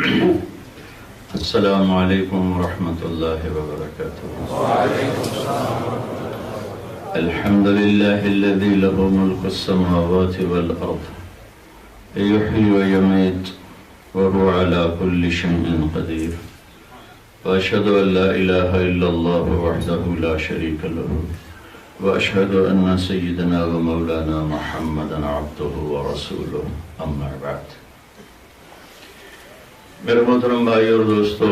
السلام علیکم ورحمۃ اللہ وبرکاتہ. الحمد للہ الذی لہ ملک السماوات والارض یحیی ویمیت وهو علی کل شیء قدیر واشهد ان لا الہ الا اللہ وحدہ لا شریک لہ واشهد ان سیدنا ومولانا محمدا عبدہ ورسولہ. اما بعد. میرے محترم بھائی اور دوستو،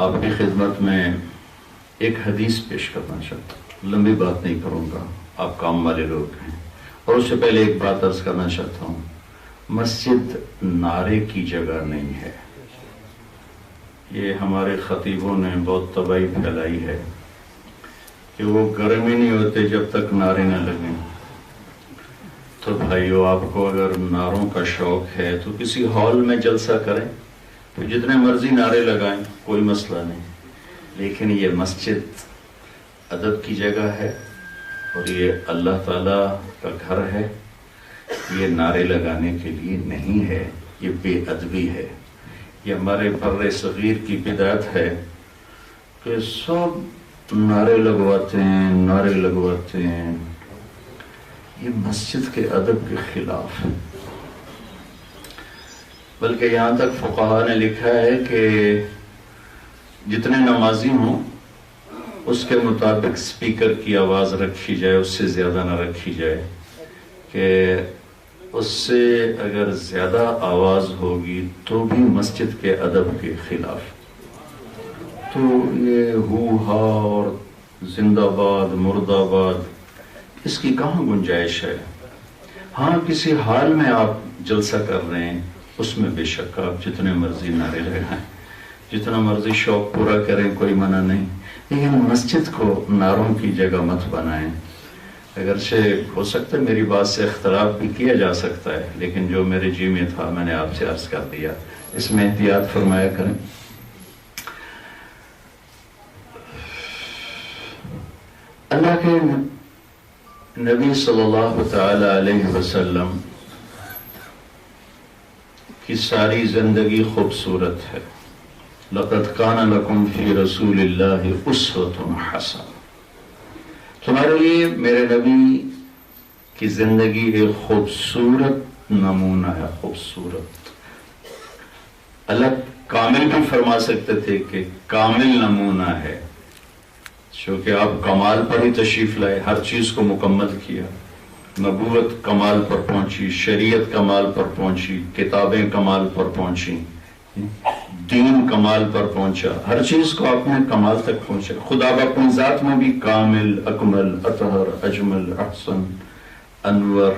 آپ کی خدمت میں ایک حدیث پیش کرنا چاہتا ہوں. لمبی بات نہیں کروں گا، آپ کام والے لوگ ہیں. اور اس سے پہلے ایک بات عرض کرنا چاہتا ہوں، مسجد نعرے کی جگہ نہیں ہے. یہ ہمارے خطیبوں نے بہت تباہی پھیلائی ہے کہ وہ گرم ہی نہیں ہوتے جب تک نعرے نہ لگیں. تو بھائیو، آپ کو اگر نعروں کا شوق ہے تو کسی ہال میں جلسہ کریں، تو جتنے مرضی نعرے لگائیں، کوئی مسئلہ نہیں. لیکن یہ مسجد ادب کی جگہ ہے اور یہ اللہ تعالیٰ کا گھر ہے. یہ نعرے لگانے کے لیے نہیں ہے، یہ بے ادبی ہے. یہ ہمارے بر صغیر کی بدعت ہے کہ سب نعرے لگواتے ہیں. یہ مسجد کے ادب کے خلاف ہے. بلکہ یہاں تک فقہاء نے لکھا ہے کہ جتنے نمازی ہوں اس کے مطابق سپیکر کی آواز رکھی جائے، اس سے زیادہ نہ رکھی جائے، کہ اس سے اگر زیادہ آواز ہوگی تو بھی مسجد کے ادب کے خلاف. تو یہ ہو ہا اور زندہ باد مرد آباد، اس کی کہاں گنجائش ہے؟ ہاں، کسی حال میں آپ جلسہ کر رہے ہیں، اس میں بے شک آپ جتنے مرضی نعرے لگائیں، جتنا مرضی شوق پورا کریں، کوئی منع نہیں. لیکن مسجد کو نعروں کی جگہ مت بنائیں. اگرچہ ہو سکتا ہے میری بات سے اختلاف بھی کیا جا سکتا ہے، لیکن جو میرے جی میں تھا میں نے آپ سے عرض کر دیا. اس میں احتیاط فرمایا کریں. اللہ کے نبی صلی اللہ تعالی علیہ وسلم کی ساری زندگی خوبصورت ہے. لَقَدْ كَانَ لَكُمْ فِي رَسُولِ اللَّهِ أُسْوَةٌ حَسَنَةٌ. تمہارے لیے میرے نبی کی زندگی ایک خوبصورت نمونہ ہے. خوبصورت. اللہ کامل بھی فرما سکتے تھے کہ کامل نمونہ ہے، چونکہ آپ کمال پر ہی تشریف لائے، ہر چیز کو مکمل کیا. نبوت کمال پر پہنچی، شریعت کمال پر پہنچی، کتابیں کمال پر پہنچی، دین کمال پر پہنچا، ہر چیز کو آپ نے کمال تک پہنچا. خدا آپ اپنی ذات میں بھی کامل، اکمل، اطہر، اجمل، احسن، انور.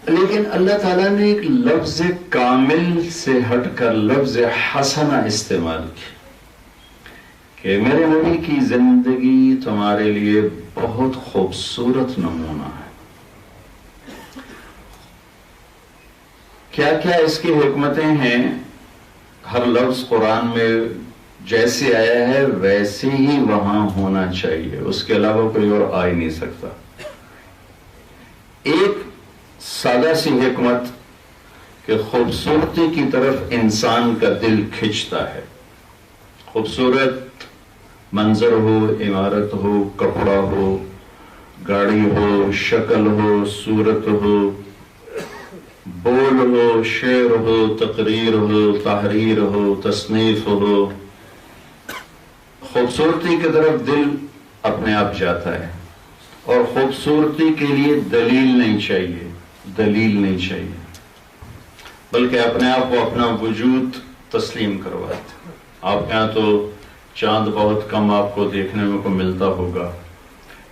لیکن اللہ تعالیٰ نے ایک لفظ کامل سے ہٹ کر لفظ حسنہ استعمال کیا کہ میرے نبی کی زندگی تمہارے لیے بہت خوبصورت نمونہ ہے. کیا کیا اس کی حکمتیں ہیں؟ ہر لفظ قرآن میں جیسے آیا ہے ویسے ہی وہاں ہونا چاہیے، اس کے علاوہ کوئی اور آ ہی نہیں سکتا. ایک سادہ سی حکمت کہ خوبصورتی کی طرف انسان کا دل کھنچتا ہے. خوبصورت منظر ہو، عمارت ہو، کپڑا ہو، گاڑی ہو، شکل ہو، صورت ہو، بول ہو، شعر ہو، تقریر ہو، تحریر ہو، تصنیف ہو، خوبصورتی کی طرف دل اپنے آپ جاتا ہے. اور خوبصورتی کے لیے دلیل نہیں چاہیے، بلکہ اپنے آپ کو اپنا وجود تسلیم کرواتے. آپ کے یہاں تو چاند بہت کم آپ کو دیکھنے میں کو ملتا ہوگا.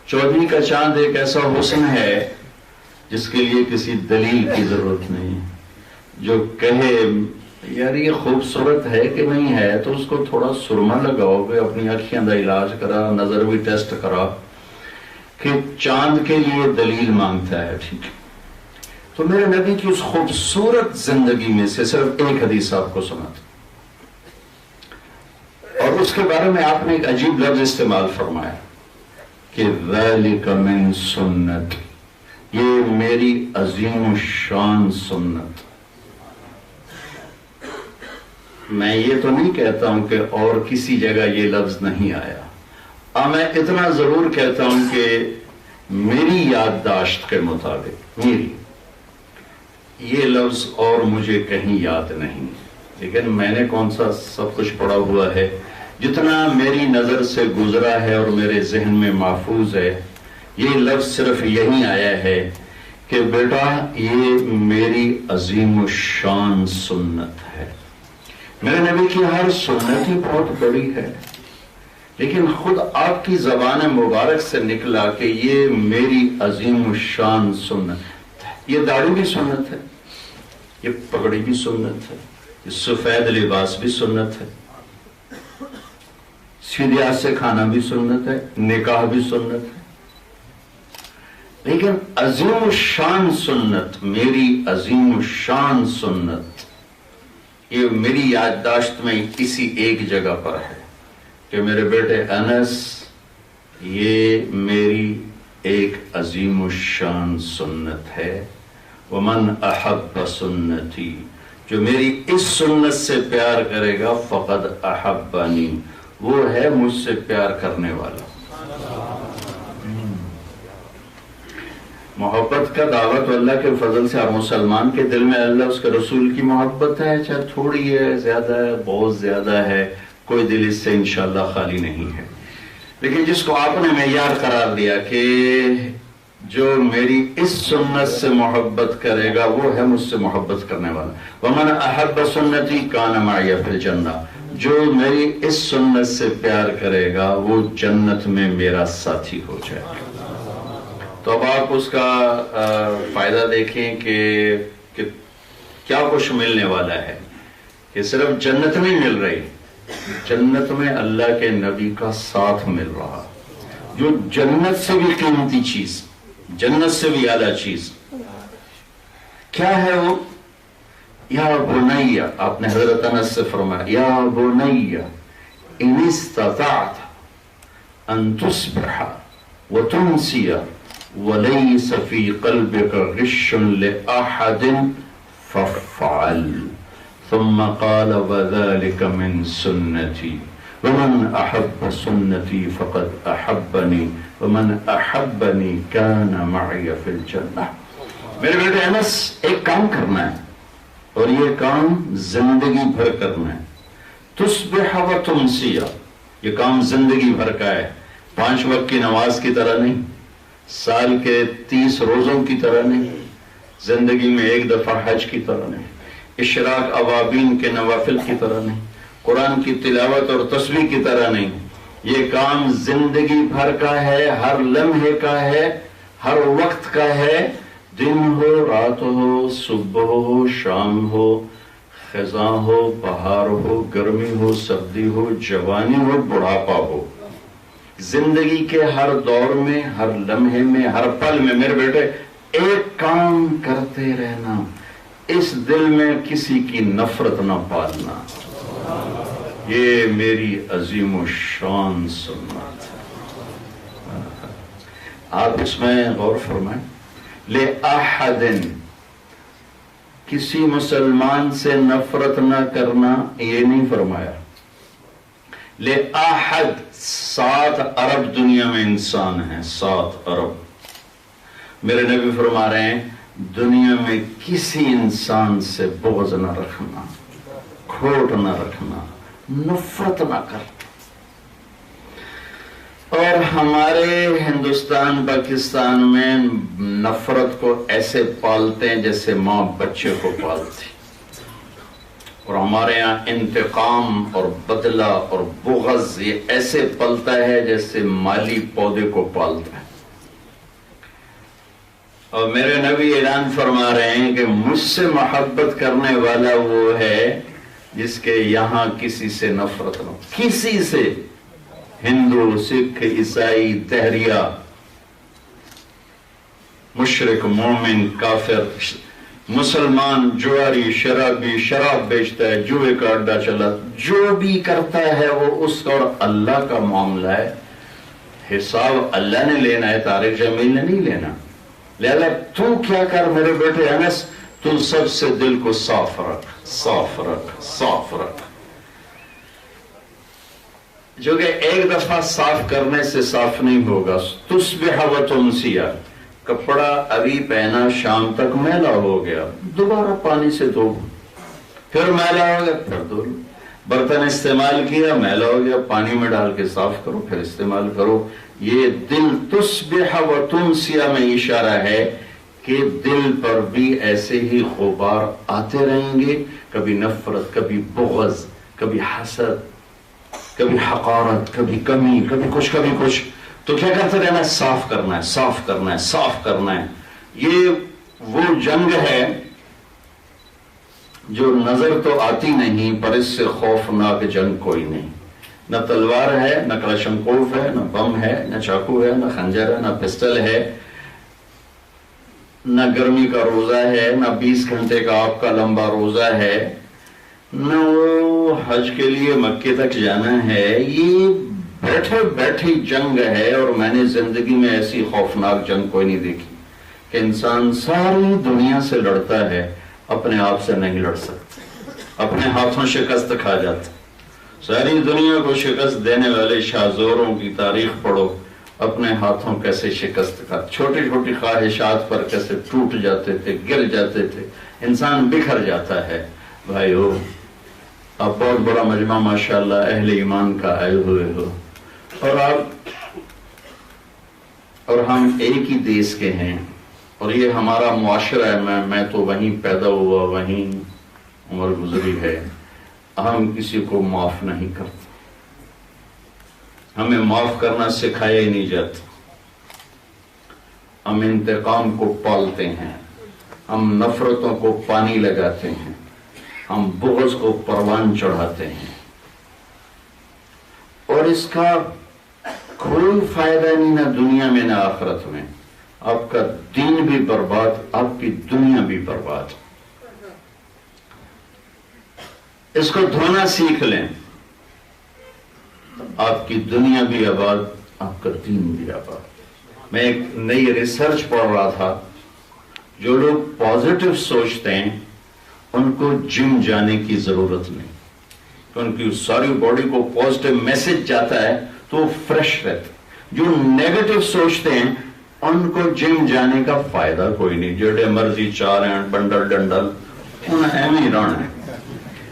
چودھری کا چاند ایک ایسا حسن ہے جس کے لیے کسی دلیل کی ضرورت نہیں. جو کہے یار یہ خوبصورت ہے کہ نہیں ہے تو اس کو تھوڑا سرما لگاؤ گے، اپنی آنکھیں کا علاج کرا، نظر بھی ٹیسٹ کرا کہ چاند کے لیے دلیل مانگتا ہے. ٹھیک ہے، تو میرے نبی کی اس خوبصورت زندگی میں سے صرف ایک حدیث آپ کو سناتا، اور اس کے بارے میں آپ نے ایک عجیب لفظ استعمال فرمایا کہ ذَلِكَ مِن سُنَّتِ. یہ میری عظیم الشان سنت. میں یہ تو نہیں کہتا ہوں کہ اور کسی جگہ یہ لفظ نہیں آیا، میں اتنا ضرور کہتا ہوں کہ میری یادداشت کے مطابق میری یہ لفظ اور مجھے کہیں یاد نہیں، لیکن میں نے کون سا سب کچھ پڑھا ہوا ہے، جتنا میری نظر سے گزرا ہے اور میرے ذہن میں محفوظ ہے، یہ لفظ صرف یہی آیا ہے کہ بیٹا یہ میری عظیم الشان سنت ہے. میرے نبی کی ہر سنت ہی بہت بڑی ہے، لیکن خود آپ کی زبان مبارک سے نکلا کہ یہ میری عظیم الشان سنت. یہ داڑھی بھی سنت ہے، یہ پگڑی بھی سنت ہے، یہ سفید لباس بھی سنت ہے، سیدھے ہاتھ سے کھانا بھی سنت ہے، نکاح بھی سنت ہے. لیکن عظیم الشان سنت، میری عظیم الشان سنت، یہ میری یادداشت میں اسی ایک جگہ پر ہے کہ میرے بیٹے انس یہ میری ایک عظیم الشان سنت ہے. ومن احب سنتی، جو میری اس سنت سے پیار کرے گا فقد احبنی، وہ ہے مجھ سے پیار کرنے والا. محبت کا دعوت اللہ کے فضل سے ہر مسلمان کے دل میں اللہ اس کے رسول کی محبت ہے، چاہے تھوڑی ہے، زیادہ ہے، بہت زیادہ ہے، کوئی دل اس سے انشاءاللہ خالی نہیں ہے. لیکن جس کو آپ نے معیار قرار دیا کہ جو میری اس سنت سے محبت کرے گا وہ ہے مجھ سے محبت کرنے والا. ومن احب سنتی کان معی فی الجنہ، جو میری اس سنت سے پیار کرے گا وہ جنت میں میرا ساتھی ہو جائے گا. تو اب آپ اس کا فائدہ دیکھیں کہ کیا کچھ ملنے والا ہے، کہ صرف جنت نہیں مل رہی، جنت میں اللہ کے نبی کا ساتھ مل رہا، جو جنت سے بھی قیمتی چیز، جنت سے بھی اعلیٰ چیز کیا ہے وہ؟ یا بنی، آپ نے حضرت انس سے فرمایا یا بنی ان استطعت ان تصبح وتمسی ولیس فی قلبک غش لأحد فافعل. ثم قال وذلك من سنتی ومن احب سنتی فقد احبنی ومن احبنی کان معی فی الجنہ. میرے بیٹے انس، ایک کام کرنا ہے اور یہ کام زندگی بھر کرنا ہے. تصبح و تمسی، یہ کام زندگی بھر کا ہے، 5 وقت کی نماز کی طرح نہیں، سال کے 30 روزوں کی طرح نہیں، زندگی میں ایک دفعہ حج کی طرح نہیں، اشراق اوابین کے نوافل کی طرح نہیں، قرآن کی تلاوت اور تسبیح کی طرح نہیں. یہ کام زندگی بھر کا ہے، ہر لمحے کا ہے، ہر وقت کا ہے، دن ہو، رات ہو، صبح ہو، شام ہو، خزاں ہو، بہار ہو، گرمی ہو، سردی ہو، جوانی ہو، بڑھاپا ہو. زندگی کے ہر دور میں، ہر لمحے میں، ہر پل میں میرے بیٹے ایک کام کرتے رہنا، اس دل میں کسی کی نفرت نہ پالنا. یہ میری عظیم الشان سنت ہے. آپ اس میں غور فرمائیں. لِأَحَدٍ، کسی مسلمان سے نفرت نہ کرنا یہ نہیں فرمایا. لِأَحَدٍ، 7 ارب دنیا میں انسان ہیں، 7 ارب. میرے نبی فرما رہے ہیں دنیا میں کسی انسان سے بغض نہ رکھنا، کھوٹ نہ رکھنا، نفرت نہ کرنا. اور ہمارے ہندوستان پاکستان میں نفرت کو ایسے پالتے ہیں جیسے ماں بچے کو پالتی، اور ہمارے یہاں انتقام اور بدلہ اور بغض یہ ایسے پلتا ہے جیسے مالی پودے کو پالتا ہے. اور میرے نبی اعلان فرما رہے ہیں کہ مجھ سے محبت کرنے والا وہ ہے جس کے یہاں کسی سے نفرت نہ ہو، کسی سے، ہندو، سکھ، عیسائی، دہریہ، مشرک، مومن، کافر، مسلمان، جواری، شرابی، شراب بیچتا ہے، جوئے کا اڈا چلا، جو بھی کرتا ہے وہ اس کا اور اللہ کا معاملہ ہے. حساب اللہ نے لینا ہے، طارق جمیل نے نہیں لینا. لہذا تو کیا کر میرے بیٹے انس، تو سب سے دل کو صاف رکھ، صاف رکھ، صاف رکھ، جو کہ ایک دفعہ صاف کرنے سے صاف نہیں ہوگا۔ تصبح وتمسی، کپڑا ابھی پہنا شام تک میلا ہو گیا، دوبارہ پانی سے دھو، پھر میلا ہو گیا پھر دھو، برتن استعمال کیا میلا ہو گیا، پانی میں ڈال کے صاف کرو پھر استعمال کرو۔ یہ دل تصبح وتمسی میں اشارہ ہے کہ دل پر بھی ایسے ہی غبار آتے رہیں گے، کبھی نفرت، کبھی بغض، کبھی حسد، کبھی حقارت، کبھی کمی، کبھی کچھ، تو کیا کرتے رہنا ہے؟ صاف کرنا ہے، صاف کرنا ہے، صاف کرنا ہے۔ یہ وہ جنگ ہے جو نظر تو آتی نہیں، پر اس سے خوفناک جنگ کوئی نہیں۔ نہ تلوار ہے، نہ کلاشنکوف ہے، نہ بم ہے، نہ چاقو ہے، نہ خنجر ہے، نہ پسٹل ہے، نہ گرمی کا روزہ ہے، نہ 20 گھنٹے کا آپ کا لمبا روزہ ہے، نہ وہ حج کے لیے مکے تک جانا ہے۔ یہ بیٹھے بیٹھی جنگ ہے، اور میں نے زندگی میں ایسی خوفناک جنگ کوئی نہیں دیکھی کہ انسان ساری دنیا سے لڑتا ہے، اپنے آپ سے نہیں لڑ سکتا، اپنے ہاتھوں شکست کھا جاتا۔ ساری دنیا کو شکست دینے والے شاہزوروں کی تاریخ پڑھو، اپنے ہاتھوں کیسے شکست کھا، چھوٹی چھوٹی خواہشات پر کیسے ٹوٹ جاتے تھے، گر جاتے تھے، انسان بکھر جاتا ہے۔ بھائیو، آپ بہت بڑا مجمع ماشاءاللہ اہل ایمان کا آئے ہوئے ہو، اور ہم ایک ہی دیس کے ہیں، اور یہ ہمارا معاشرہ ہے، میں تو وہیں پیدا ہوا، وہیں عمر گزری ہے، ہم کسی کو معاف نہیں کرتے، ہمیں معاف کرنا سکھایا ہی نہیں جاتا، ہم انتقام کو پالتے ہیں، ہم نفرتوں کو پانی لگاتے ہیں، ہم بغض کو پروان چڑھاتے ہیں، اور اس کا کوئی فائدہ نہیں، نہ دنیا میں نہ آخرت میں۔ آپ کا دین بھی برباد، آپ کی دنیا بھی برباد۔ اس کو دھونا سیکھ لیں، آپ کی دنیا بھی آباد، آپ کا دین بھی آباد۔ میں ایک نئی ریسرچ پڑھ رہا تھا، جو لوگ پازیٹو سوچتے ہیں ان کو جم جانے کی ضرورت نہیں، تو ان کی ساری باڈی کو پازیٹو میسج جاتا ہے تو وہ فریش رہتے۔ جو نیگیٹو سوچتے ہیں ان کو جم جانے کا فائدہ کوئی نہیں، جڑے مرضی چار ہیں بنڈل ڈنڈل، انہیں ایم ہی رہنا ہے،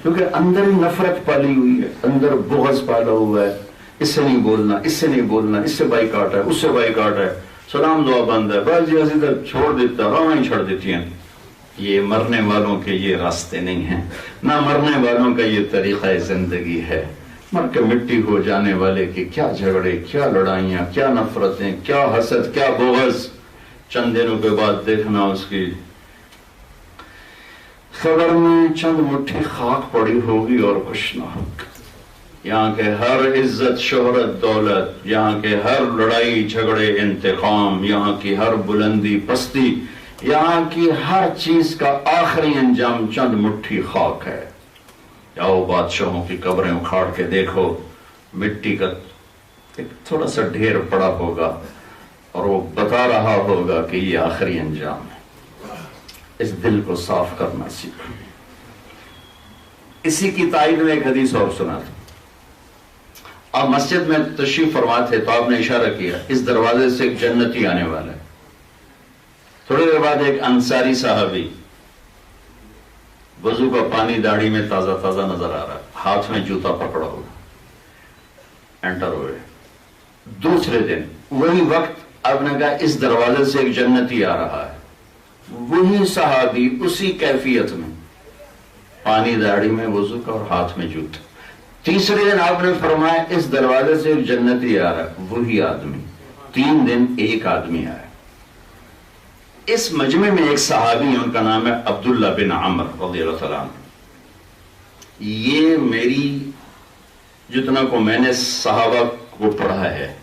کیونکہ اندر ہی نفرت پالی ہوئی ہے، اندر بغض پالا ہوا ہے، اس سے نہیں بولنا، اس سے نہیں بولنا، اس سے بائیکاٹ ہے، اس سے بائیکاٹ ہے، سلام دعا بند ہے، بس جی ایسی طرح چھوڑ دیتا، راہ ہی چھوڑ دیتی ہیں۔ یہ مرنے والوں کے یہ راستے نہیں ہیں، نہ مرنے والوں کا یہ طریقہ زندگی ہے۔ مر کے مٹی ہو جانے والے کے کیا جھگڑے، کیا لڑائیاں، کیا نفرتیں، کیا حسد، کیا بغض، چند دنوں کے بعد دیکھنا اس کی قبر میں چند مٹھی خاک پڑی ہوگی اور کچھ نہ ہوگا۔ یہاں کے ہر عزت، شہرت، دولت، یہاں کے ہر لڑائی جھگڑے، انتقام، یہاں کی ہر بلندی پستی، یہاں کی ہر چیز کا آخری انجام چند مٹھی خاک ہے۔ جاؤ بادشاہوں کی قبریں اکھاڑ کے دیکھو، مٹی کا ایک تھوڑا سا ڈھیر پڑا ہوگا، اور وہ بتا رہا ہوگا کہ یہ آخری انجام ہے۔ اس دل کو صاف کرنا سیکھو۔ اسی کی تائید میں ایک حدیث اور سنا تھا۔ آپ مسجد میں تشریف فرما تھے تو آپ نے اشارہ کیا، اس دروازے سے ایک جنتی آنے والا ہے۔ تھوڑی دیر بعد ایک انصاری صحابی، وضو کا پانی داڑھی میں تازہ تازہ نظر آ رہا ہے، ہاتھ میں جوتا پکڑا ہوا، انٹر ہوئے۔ دوسرے دن وہی وقت آپ نے کہا اس دروازے سے ایک جنتی آ رہا ہے، وہی صحابی اسی کیفیت میں، پانی داڑھی میں وضو کا اور ہاتھ میں جوتا۔ تیسرے دن آپ نے فرمایا اس دروازے سے ایک جنتی آ رہا ہے، وہی آدمی۔ 3 دن ایک آدمی آیا۔ اس مجمع میں ایک صحابی ہیں، ان کا نام ہے عبداللہ بن عمر رضی اللہ تعالیٰ عنہ۔ یہ میری جتنا کو میں نے صحابہ کو پڑھا ہے،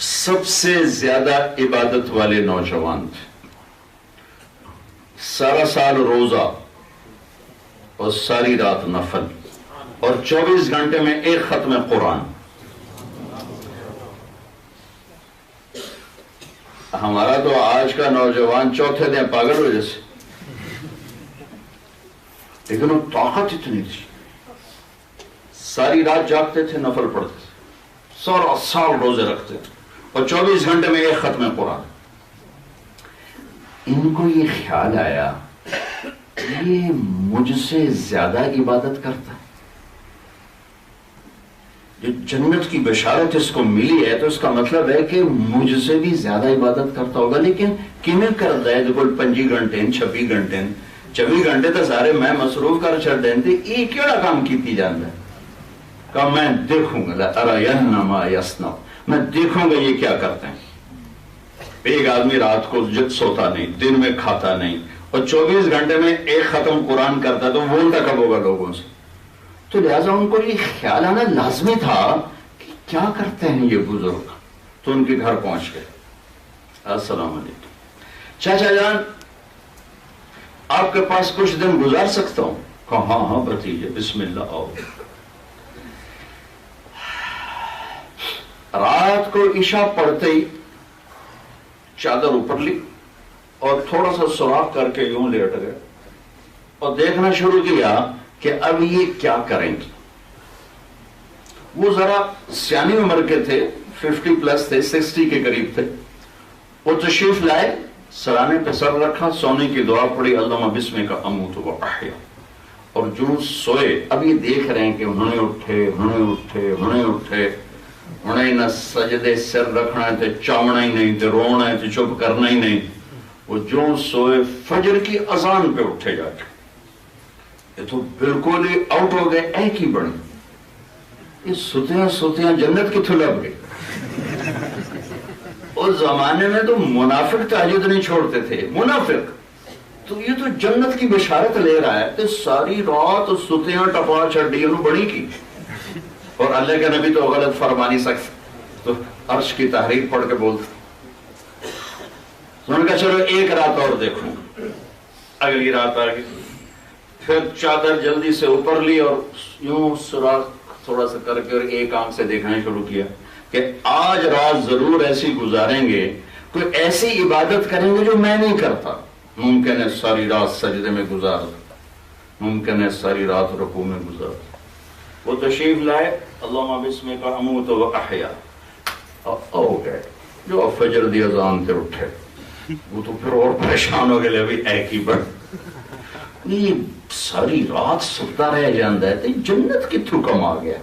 سب سے زیادہ عبادت والے نوجوان تھے۔ سارا سال روزہ اور ساری رات نفل، اور 24 گھنٹے میں ایک ختم قرآن۔ ہمارا تو آج کا نوجوان چوتھے دن پاگل ہو جیسے، لیکن وہ طاقت اتنی تھی، ساری رات جاگتے تھے، نفل پڑھتے تھے، سارا سال روزے رکھتے تھے، اور 24 گھنٹے میں ایک ختم قرآن۔ ان کو یہ خیال آیا یہ مجھ سے زیادہ عبادت کرتا ہے، جو جنت کی بشارت اس کو ملی ہے تو اس کا مطلب ہے کہ مجھ سے بھی زیادہ عبادت کرتا ہوگا، لیکن کیوں کرتا ہے؟ جو 25 گھنٹے 26 گھنٹے 24 گھنٹے تو سارے میں مصروف کر چڑھ دیں تھے، یہ کیڑا کام کیتی جاتا ہے؟ کہ میں دیکھوں گا، لَأَرَيَنَّ مَا يَصْنَعُ، میں دیکھوں گا یہ کیا کرتے ہیں۔ ایک آدمی رات کو جت سوتا نہیں، دن میں کھاتا نہیں، اور 24 گھنٹے میں ایک ختم قرآن کرتا تو بولتا کب ہوگا لوگوں سے؟ تو لہٰذا ان کو یہ خیال آنا لازمی تھا کہ کیا کرتے ہیں یہ بزرگ، تو ان کے گھر پہنچ گئے۔ السلام علیکم چاچا جان، آپ کے پاس کچھ دن گزار سکتا ہوں؟ کہا ہاں ہاں بھتیجے بسم اللہ آؤ۔ رات کو عشاء پڑھتے ہی چادر اوپر لی اور تھوڑا سا سوراخ کر کے یوں لیٹ گئے اور دیکھنا شروع کیا کہ اب یہ کیا کریں گے۔ وہ ذرا سیانی عمر کے تھے، 50 پلس تھے، 60 کے قریب تھے۔ وہ تشریف لائے، سرانے پہ سر رکھا، سونے کی دعا پڑھی، اللہم بسمک اموت و احیا، اور جو سوئے اب یہ دیکھ رہے ہیں کہ انہوں نے اٹھے، انہیں نہ سجدے سر رکھنا ہے تو چاونا ہی نہیں، تو رونا ہے تو چپ کرنا ہی نہیں۔ وہ جو سوئے فجر کی اذان پہ اٹھے جا کے، یہ تو بالکل ہی آؤٹ ہو گئے، ایک ہی بڑی یہ ستیاں جنت کی تھلب گئی۔ اس زمانے میں تو منافق تہجد نہیں چھوڑتے تھے، منافق تو یہ تو جنت کی بشارت لے رہا ہے کہ ساری رات ستیاں ٹپا چڑھی انہوں بڑی کی، اور اللہ کے نبی تو غلط فرما نہیں سکتے، تو عرش کی تحریر پڑھ کے بولتے، انہوں نے کہا چلو ایک رات اور دیکھوں۔ اگلی رات آ گئی، پھر چادر جلدی سے اوپر لی اور یوں سوراخ تھوڑا سا کر کے اور ایک آنکھ سے دیکھنا شروع کیا کہ آج رات ضرور ایسی گزاریں گے، کوئی ایسی عبادت کریں گے جو میں نہیں کرتا۔ ممکن ہے ساری رات سجدے میں گزار دوں، ممکن ہے ساری رات رکوع میں گزار دوں۔ وہ تشریف لائے، اللہم بسمک اموت و احیا، ہو گئے۔ جو فجر دی اذان سے اٹھے وہ تو پھر اور پریشان ہو گئے، ابھی ایک ہی بڑھ یہ ساری رات ستا رہ جاندہ ہے تو جنت کتھوں کم آ گیا،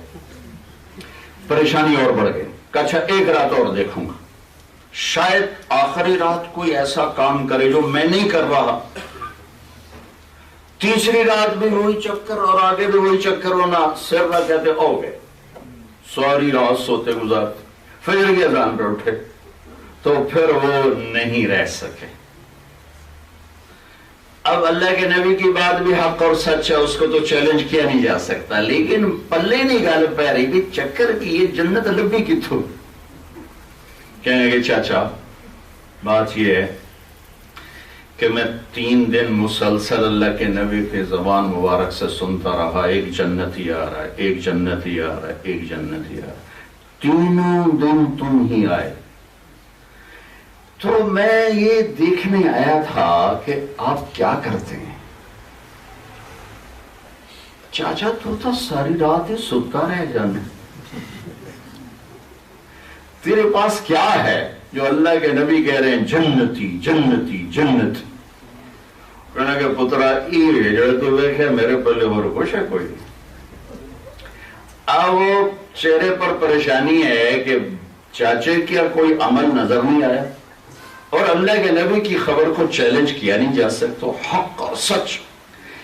پریشانی اور بڑھ گئی۔ کہا ایک رات اور دیکھوں گا، شاید آخری رات کوئی ایسا کام کرے جو میں نہیں کر رہا۔ تیسری رات بھی وہی چکر اور آگے بھی وہی چکر، ہونا سر نہ کہتے ہو گئے، ساری رات سوتے گزارتے، فجر کی اذان پہ اٹھے تو پھر وہ نہیں رہ سکے۔ اب اللہ کے نبی کی بات بھی حق اور سچ ہے، اس کو تو چیلنج کیا نہیں جا سکتا، لیکن پلے نہیں گال پہ رہی بھی چکر کی یہ جنت لبی کتھوں۔ کہنے گے چاچا بات یہ ہے کہ میں 3 دن مسلسل اللہ کے نبی کے زبان مبارک سے سنتا رہا، ایک جنتی آ رہا ہے، ایک جنتی آ رہا ہے، ایک جنتی آ رہا ہے، تینوں دن تم ہی آئے۔ تو میں یہ دیکھنے آیا تھا کہ آپ کیا کرتے ہیں۔ چاچا تو ساری رات ہی سوتا رہ جانا، تیرے پاس کیا ہے جو اللہ کے نبی کہہ رہے ہیں جنتی جنتی جنت؟ کہنے کہ پترا یہ جو تو دیکھے میرے پلے اور کچھ ہے کوئی۔ اب وہ چہرے پر پریشانی ہے کہ چاچے کیا کوئی عمل نظر نہیں آیا، اور اللہ کے نبی کی خبر کو چیلنج کیا نہیں جا سکتا، حق اور سچ،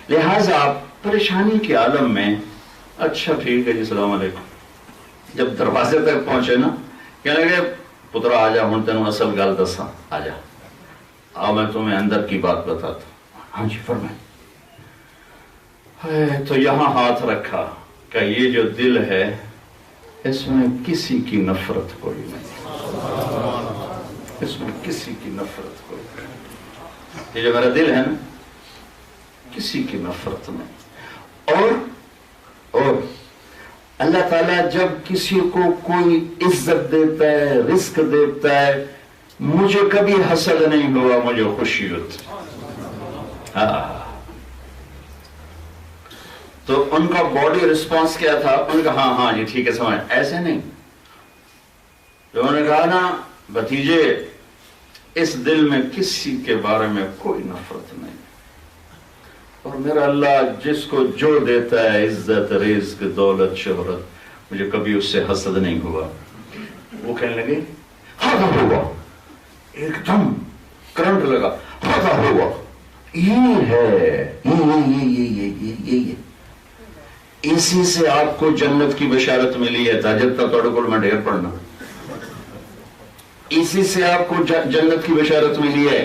لہٰذا پریشانی کے عالم میں اچھا ٹھیک ہے جی السلام علیکم۔ جب دروازے تک پہنچے نا، کہنے لگے پترا آ جا، ہوں تینوں اصل گل دساں، آ جا، آؤ میں تمہیں اندر کی بات بتاتا ہوں۔ ہاں جی فرمائیں۔ تو یہاں ہاتھ رکھا کہ یہ جو دل ہے اس میں کسی کی نفرت کوئی نہیں، اس میں کسی کی نفرت کوئی نہیں، یہ جو میرا دل ہے نا کسی کی نفرت نہیں۔ اور اللہ تعالیٰ جب کسی کو کوئی عزت دیتا ہے، رزق دیتا ہے، مجھے کبھی حسد نہیں ہوا، مجھے خوشی ہوتی. تو ان کا باڈی رسپانس کیا تھا؟ ان کا ہاں ہاں جی ٹھیک ہے سمجھ. ایسے نہیں، تو انہوں نے کہا نا بھتیجے اس دل میں کسی کے بارے میں کوئی نفرت نہیں، اور میرا اللہ جس کو جو دیتا ہے عزت رزق دولت شہرت، مجھے کبھی اس سے حسد نہیں ہوا. وہ کہنے لگے ہاں ہوا، ایک دم کرنٹ لگا، ہاں ہوا، یہ ہے یہ اسی سے آپ کو جنت کی بشارت ملی ہے. تاجد کا توڑ کو میں ڈھیر پڑھنا، اسی سے آپ کو جنت کی بشارت ملی ہے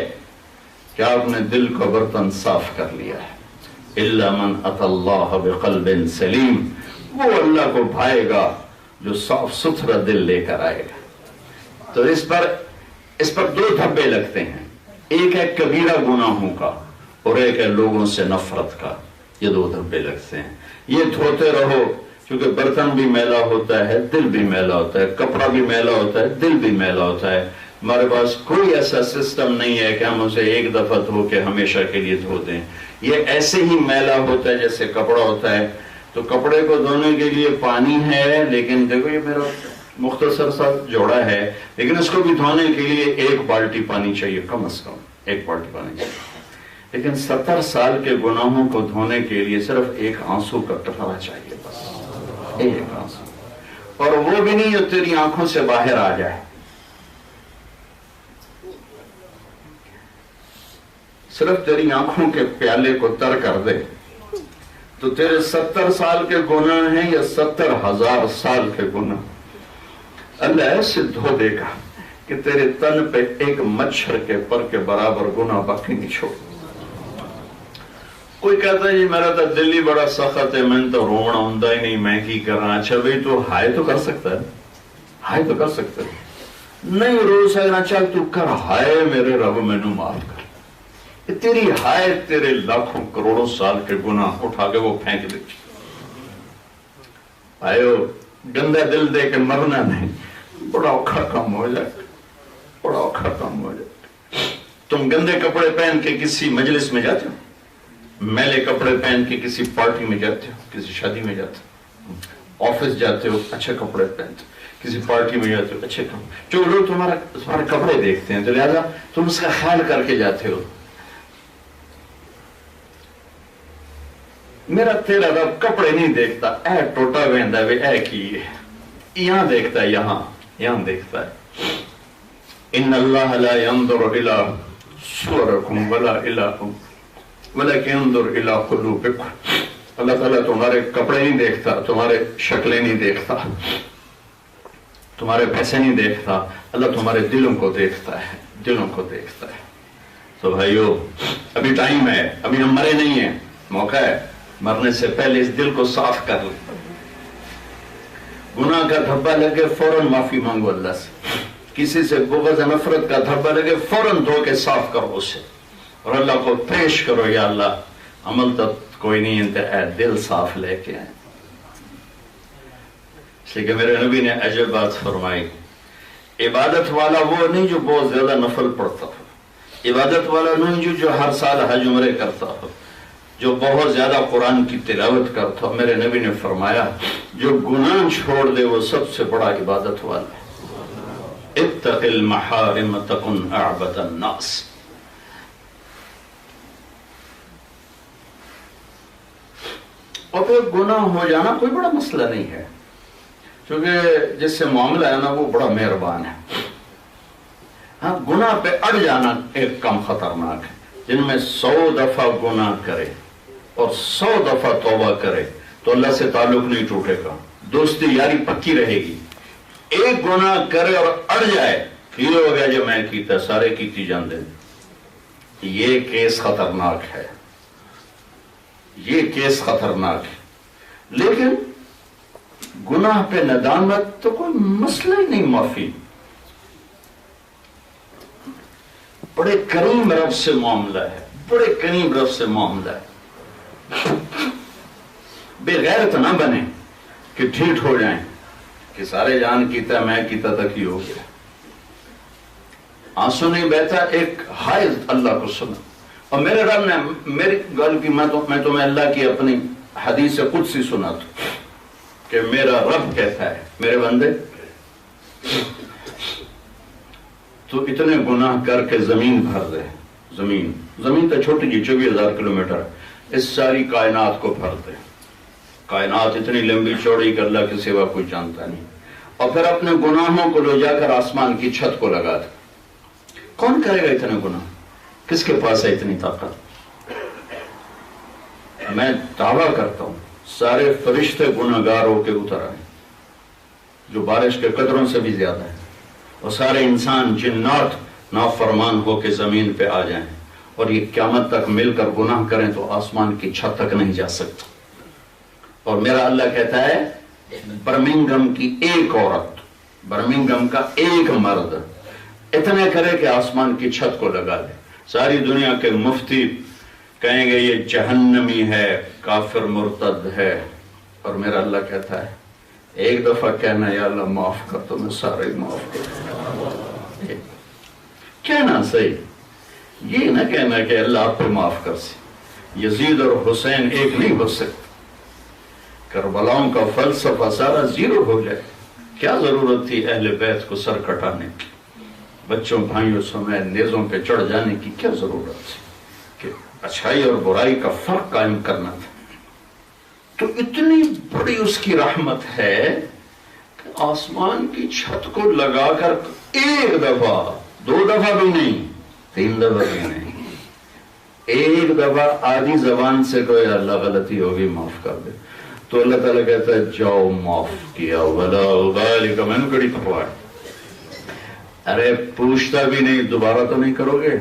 کہ آپ نے دل کا برتن صاف کر لیا ہے. الا من اتى الله بقلب سلیم، وہ اللہ کو بھائے گا جو صاف ستھرا دل لے کر آئے گا. تو اس پر دو دھبے لگتے ہیں، ایک ہے کبیرہ گناہوں کا اور ایک ہے لوگوں سے نفرت کا. یہ دو دھبے لگتے ہیں، یہ دھوتے رہو، کیونکہ برتن بھی میلا ہوتا ہے، دل بھی میلا ہوتا ہے، کپڑا بھی میلا ہوتا ہے، دل بھی میلا ہوتا ہے. ہمارے پاس کوئی ایسا سسٹم نہیں ہے کہ ہم اسے ایک دفعہ دھو کے ہمیشہ کے لیے دھو دیں. یہ ایسے ہی میلا ہوتا ہے جیسے کپڑا ہوتا ہے. تو کپڑے کو دھونے کے لیے پانی ہے، لیکن دیکھو یہ میرا مختصر سا جوڑا ہے، لیکن اس کو بھی دھونے کے لیے ایک بالٹی پانی چاہیے، کم از کم ایک بالٹی پانی چاہیے. لیکن 70 سال کے گناہوں کو دھونے کے لیے صرف ایک آنسو کا ٹپکا چاہیے، بس ایک آنسو، اور وہ بھی نہیں جو تیری آنکھوں سے باہر آ جائے. صرف تیری آنکھوں کے پیالے کو تر کر دے تو تیرے 70 سال کے گناہ ہیں یا 70,000 سال کے گناہ اللہ ایسے دھو دے گا کہ تیرے تن پہ ایک مچھر کے پر کے برابر گناہ باقی نہیں چھوڑ. کوئی کہتا ہے جی میرا تو دل ہی بڑا سخت ہے، میں تو رونا ہوں ہی نہیں، میں کی کرنا. اچھا بھائی تو ہائے تو کر سکتا ہے، ہائے تو کر سکتا ہے، نہیں رو سکنا، چل تو کر ہائے میرے رب میں نو معاف کر. تیری ہائے تیرے لاکھوں کروڑوں سال کے گناہ اٹھا کے وہ پھینک دے. آئیو گندا دل دے کے مرنا نہیں، بڑا اوکھا کام ہو جائے، بڑا اوکھا کام ہو جائے. تم گندے کپڑے پہن کے کسی مجلس میں جاتے ہو، میلے کپڑے پہن کے کسی پارٹی میں جاتے ہو، کسی شادی میں جاتے ہو، آفس جاتے ہو اچھے کپڑے پہنتے ہو، کسی پارٹی میں جاتے ہو اچھے کپڑے، جو لوگ تمہارے کپڑے دیکھتے ہیں تو لہذا تم اس کا خیال کر کے جاتے ہو. میرا تیرا رب کپڑے نہیں دیکھتا، اے ٹوٹا ویندا وے اے کی ہے، یہاں دیکھتا ہے، یہاں دیکھتا ہے. ان اللہ لا ينظر الى صورکم ولا الہکم ولکن ينظر الى قلوبکم. اللہ تعالیٰ تمہارے کپڑے نہیں دیکھتا، تمہارے شکلیں نہیں دیکھتا، تمہارے پیسے نہیں دیکھتا، اللہ تمہارے دلوں کو دیکھتا ہے، دلوں کو دیکھتا ہے. تو بھائیو ابھی ٹائم ہے، ابھی ہم مرے نہیں ہیں، موقع ہے. مرنے سے پہلے اس دل کو صاف کر لیں. گناہ کا دھبا لگے فوراً معافی مانگو اللہ سے. کسی سے بغض نفرت کا دھبا لگے فوراً دھو کے صاف کرو اسے، اور اللہ کو پیش کرو، یا اللہ عمل تو کوئی نہیں انت اے دل صاف لے کے آئے. اس لیے کہ میرے نبی نے عجب بات فرمائی، عبادت والا وہ نہیں جو بہت زیادہ نفل پڑھتا ہو، عبادت والا نہیں جو ہر سال حج عمرے کرتا ہو، جو بہت زیادہ قرآن کی تلاوت کرتا ہو. میرے نبی نے فرمایا جو گناہ چھوڑ دے وہ سب سے بڑا عبادت والا ہے. اتق المحارم تکن اعبد الناس. اور پھر گناہ ہو جانا کوئی بڑا مسئلہ نہیں ہے، کیونکہ جس سے معاملہ ہے نا وہ بڑا مہربان ہے. ہاں گناہ پہ اڑ جانا ایک کم خطرناک ہے. جن میں 100 دفعہ گناہ کرے اور 100 دفعہ توبہ کرے تو اللہ سے تعلق نہیں ٹوٹے گا، دوستی یاری پکی رہے گی. ایک گناہ کرے اور اڑ جائے، یہ ہو گیا جو میں کیتا سارے کیتی جان دے، یہ کیس خطرناک ہے، یہ کیس خطرناک ہے. لیکن گناہ پہ ندامت تو کوئی مسئلہ ہی نہیں. معافی بڑے کریم رب سے معاملہ ہے، بڑے کریم رب سے معاملہ ہے. بے غیرت نہ بنے کہ ڈھیٹ ہو جائیں کہ سارے جان کیتا میں کیتا تک ہی ہو گیا. آنسو نہیں بہتا، ایک حائز اللہ کو سنا. اور میرے رب نے میری گل کی، میں تمہیں اللہ کی اپنی حدیث قدسی سنا تو کہ میرا رب کہتا ہے میرے بندے تو اتنے گناہ کر کے زمین بھر دے. زمین تو چھوٹی جی 24,000 کلومیٹر، اس ساری کائنات کو بھر دے. کائنات اتنی لمبی چوڑی کہ اللہ کے سوا کوئی جانتا نہیں. اور پھر اپنے گناہوں کو لے جا کر آسمان کی چھت کو لگا دے. کون کرے گا اتنے گناہ؟ کس کے پاس ہے اتنی طاقت؟ میں دعویٰ کرتا ہوں سارے فرشتے گناہگار ہو کے اتر آئے جو بارش کے قطروں سے بھی زیادہ ہے، اور سارے انسان جنات نافرمان ہو کے زمین پہ آ جائیں اور یہ قیامت تک مل کر گناہ کریں تو آسمان کی چھت تک نہیں جا سکتا. اور میرا اللہ کہتا ہے برمنگم کی ایک عورت، برمنگم کا ایک مرد اتنے کرے کہ آسمان کی چھت کو لگا دے. ساری دنیا کے مفتی کہیں گے یہ جہنمی ہے، کافر مرتد ہے، اور میرا اللہ کہتا ہے ایک دفعہ کہنا یا اللہ معاف کر تو میں سارے معاف کر. کہنا صحیح، یہ نہ کہنا کہ اللہ آپ کو معاف کر سے. یزید اور حسین ایک نہیں ہو سکتے. کربلاؤں کا فلسفہ سارا زیرو ہو جائے. کیا ضرورت تھی اہل بیت کو سر کٹانے کی، بچوں بھائیوں سمیت نیزوں پہ چڑھ جانے کی کیا ضرورت تھی؟ کہ اچھائی اور برائی کا فرق قائم کرنا تھا. تو اتنی بڑی اس کی رحمت ہے کہ آسمان کی چھت کو لگا کر ایک دفعہ، 2 دفعہ بھی نہیں، 3 دفعہ بھی نہیں، ایک دفعہ آدھی زبان سے کوئی اللہ غلطی ہوگی معاف کر دے تو اللہ تعالیٰ کہتا ہے جاؤ معاف کیا. ولا ابالک، میں نے کڑی پکوا ہے. ارے پوچھتا بھی نہیں دوبارہ تو نہیں کرو گے.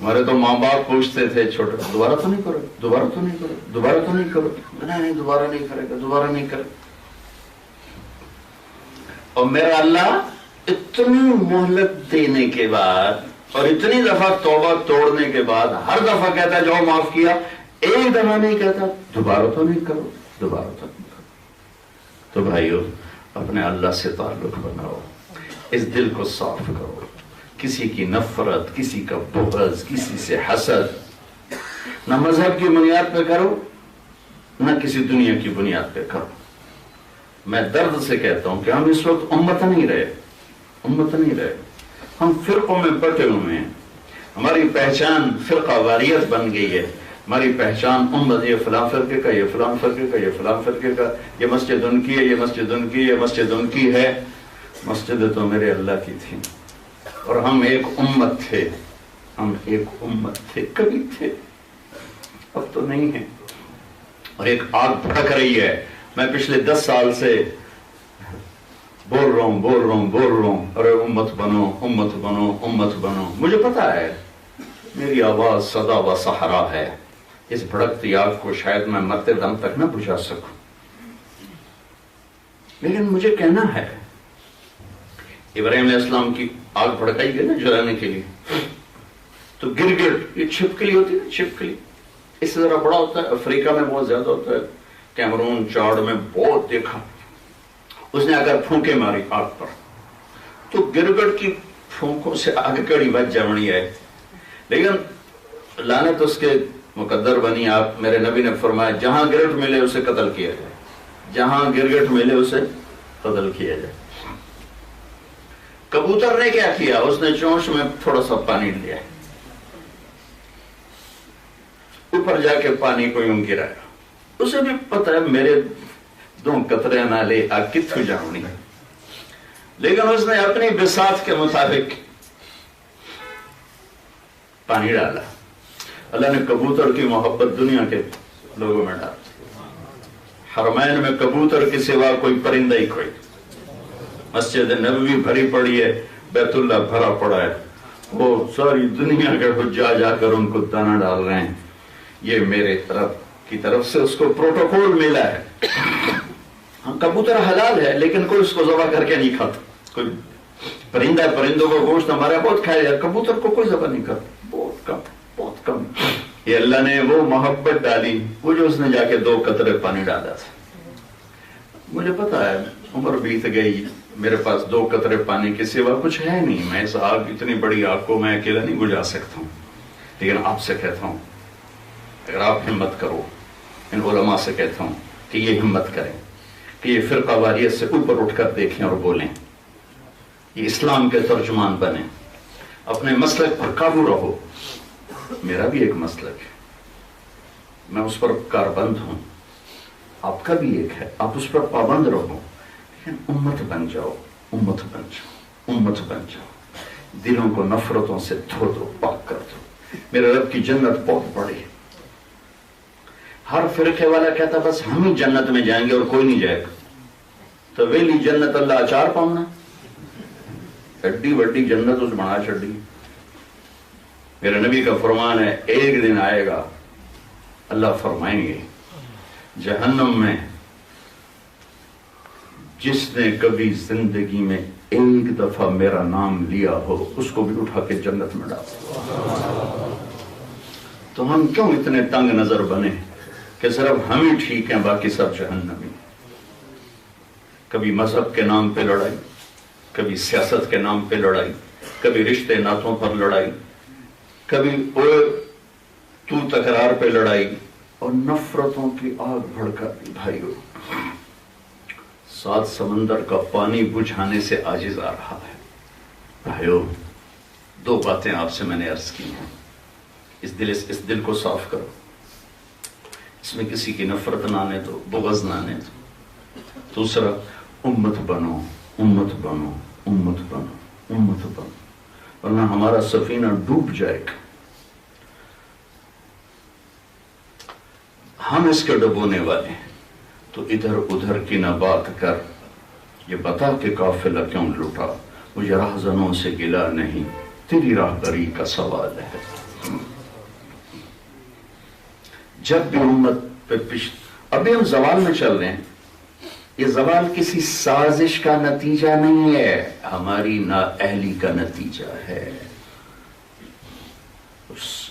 ہمارے تو ماں باپ پوچھتے تھے چھوٹے، دوبارہ تو نہیں کرو، دوبارہ تو نہیں کرو، دوبارہ تو نہیں کرو. نہیں دوبارہ نہیں کرے گا، دوبارہ نہیں کرے. اور میرا اللہ اتنی مہلت دینے کے بعد اور اتنی دفعہ توبہ توڑنے کے بعد ہر دفعہ کہتا ہے جاؤ معاف کیا. ایک دفعہ نہیں کہتا دوبارہ تو نہیں کرو، دوبارہ تو نہیں کرو. تو بھائیو اپنے اللہ سے تعلق بناؤ، اس دل کو صاف کرو. کسی کی نفرت، کسی کا بغض، کسی سے حسد نہ مذہب کی بنیاد پہ کرو نہ کسی دنیا کی بنیاد پہ کرو. میں درد سے کہتا ہوں کہ ہم اس وقت امت نہیں رہے، ہم فرقوں میں بٹے ہوئے ہیں. ہماری پہچان فرقہ واریت بن گئی ہے. ہماری پہچان امت، یہ فلاں فرقے کا، یہ فلاں فرقے کا، یہ فلاں فرقے کا، یہ مسجد ان کی ہے، یہ مسجد ان کی، یہ مسجد ان کی ہے. مسجد تو میرے اللہ کی تھی اور ہم ایک امت تھے، کبھی تھے، اب تو نہیں ہے. اور ایک آگ بھڑک رہی ہے. میں پچھلے 10 سال سے بول رہا ہوں ارے امت بنو. مجھے پتا ہے میری آواز صدا و صحرا ہے. اس بھڑکتی آگ کو شاید میں مرتے دم تک نہ بجھا سکوں، لیکن مجھے کہنا ہے. ابراہیم علیہ السلام کی آگ بھڑکائی گئی نا جلانے کے لیے، تو گرگٹ، یہ چھپکلی ہوتی ہے نا، چھپکلی اس سے ذرا بڑا ہوتا ہے، افریقہ میں بہت زیادہ ہوتا ہے، کیمرون چاڑ میں بہت دیکھا. اس نے اگر پھونکے ماری آگ پر تو گرگٹ کی پھونکوں سے آگ کڑی بچ جمنی ہے. لیکن لعنت اس کے مقدر بنی. آپ میرے نبی نے فرمایا جہاں گرگٹ ملے اسے قتل کیا جائے، جہاں گرگٹ ملے اسے قتل کیا جائے. کبوتر نے کیا کیا؟ اس نے چونچ میں تھوڑا سا پانی لیا، اوپر جا کے پانی کو یوں گرایا. اسے بھی پتا ہے میرے 2 قطرے نہ لے آگ کتھو جاؤنی، لیکن اس نے اپنی بساط کے مطابق پانی ڈالا. اللہ نے کبوتر کی محبت دنیا کے لوگوں میں ڈال. حرمین میں کبوتر کے سوا کوئی پرندہ ہی کوئی. مسجد نبوی بھری پڑی ہے، بیت اللہ بھرا پڑا ہے، وہ ساری دنیا کے حجاج جا کر ان کو دانا ڈال رہے ہیں. یہ میرے کی طرف سے اس کو پروٹوکول ملا ہے. ہاں کبوتر حلال ہے لیکن کوئی اس کو ذبح کر کے نہیں کھاتا. کوئی پرندوں کو گوشت ہمارا بہت کھایا جاتا، کبوتر کو کوئی ذبح نہیں کرتا، بہت کم. یہ اللہ نے وہ محبت ڈالی، وہ جو اس نے جا کے 2 قطرے پانی ڈالا تھا. مجھے پتا ہے عمر بیت گئی، میرے پاس 2 قطرے پانی کے سوا کچھ ہے نہیں، میں اس آگ، اتنی بڑی آگ کو میں اکیلا نہیں بجھا سکتا ہوں، لیکن آپ سے کہتا ہوں اگر آپ ہمت کرو، ان علماء سے کہتا ہوں کہ یہ ہمت کریں کہ یہ فرقہ واریت سے اوپر اٹھ کر دیکھیں اور بولیں، یہ اسلام کے ترجمان بنیں، اپنے مسلک پر قابو رہو۔ میرا بھی ایک مسلک ہے، میں اس پر کاربند ہوں، آپ کا بھی ایک ہے، آپ اس پر پابند رہو، لیکن امت بن جاؤ، امت بن جاؤ، امت بن جاؤ، دلوں کو نفرتوں سے دھو دو، پاک کر دو۔ میرے رب کی جنت بہت بڑی ہے۔ ہر فرقے والا کہتا بس ہم ہی جنت میں جائیں گے اور کوئی نہیں جائے گا، تو ویلی جنت اللہ اچار پاؤنا، ایڈی وڈی جنت اس بنا چڑی۔ میرے نبی کا فرمان ہے ایک دن آئے گا اللہ فرمائیں گے جہنم میں جس نے کبھی زندگی میں ایک دفعہ میرا نام لیا ہو اس کو بھی اٹھا کے جنت میں ڈالو۔ تو ہم کیوں اتنے تنگ نظر بنے کہ صرف ہم ہی ٹھیک ہیں باقی سب جہنمی؟ کبھی مذہب کے نام پہ لڑائی، کبھی سیاست کے نام پہ لڑائی، کبھی رشتے ناتوں پر لڑائی، کبھی تو تکرار پہ لڑائی، اور نفرتوں کی آگ بھڑکا دی۔ بھائیو 7 سمندر کا پانی بجھانے سے عاجز آ رہا ہے۔ بھائیو 2 باتیں آپ سے میں نے عرض کی ہیں، اس دل کو صاف کرو، اس میں کسی کی نفرت نہ آنے دو، بغض نہ آنے دو۔ دوسرا، امت بنو، امت بنو، امت بنو، امت بنو، ورنہ ہمارا سفینہ ڈوب جائے گا۔ ہم اس کے ڈبونے والے ہیں، تو ادھر ادھر کی نہ بات کر، یہ بتا کہ قافلہ کیوں لوٹا، مجھے راہزنوں سے گلا نہیں، تیری راہبری کا سوال ہے۔ جب بھی امت پہ ابھی ہم زوال میں چل رہے ہیں، یہ زوال کسی سازش کا نتیجہ نہیں ہے، ہماری نااہلی کا نتیجہ ہے۔